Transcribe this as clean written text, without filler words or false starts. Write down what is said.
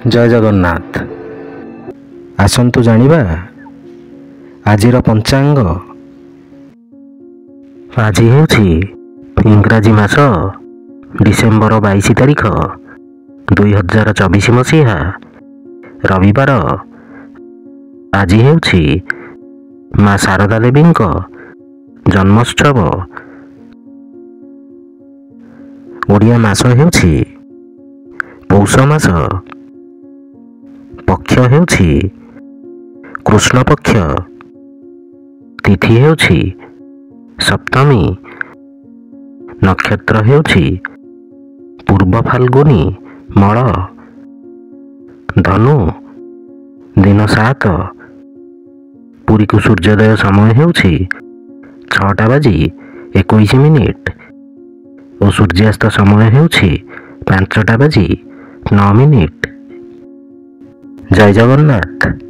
ଜୟ ଜଗନ୍ନାଥ। ଆସନ୍ତୁ ଜାଣିବା ଆଜିର ପଞ୍ଚାଙ୍ଗ। ଆଜି ହେଉଛି ଇଂରାଜୀ ମାସ ଡିସେମ୍ବର 22 ତାରିଖ 2024 ମସିହା ରବିବାର। ଆଜି ହେଉଛି ମା ଶାରଦା ଦେବୀଙ୍କ ଜନ୍ମୋତ୍ସବ। ଓଡ଼ିଆ ମାସ ହେଉଛି ପୌଷ ମାସ। ପକ୍ଷ ହେଉଛି କୃଷ୍ଣ ପକ୍ଷ। ତିଥି ହେଉଛି ସପ୍ତମୀ। ନକ୍ଷତ୍ର ହେଉଛି ପୂର୍ବ ଫାଲ୍ଗୁନୀ ମଳ। ଧନୁ। ଦିନ 7। ପୁରୀକୁ ସୂର୍ଯ୍ୟୋଦୟ ସମୟ ହେଉଛି 6:21 ଓ ସୂର୍ଯ୍ୟାସ୍ତ ସମୟ ହେଉଛି 5:09। ଜୟ ଜଗନ୍ନାଥ।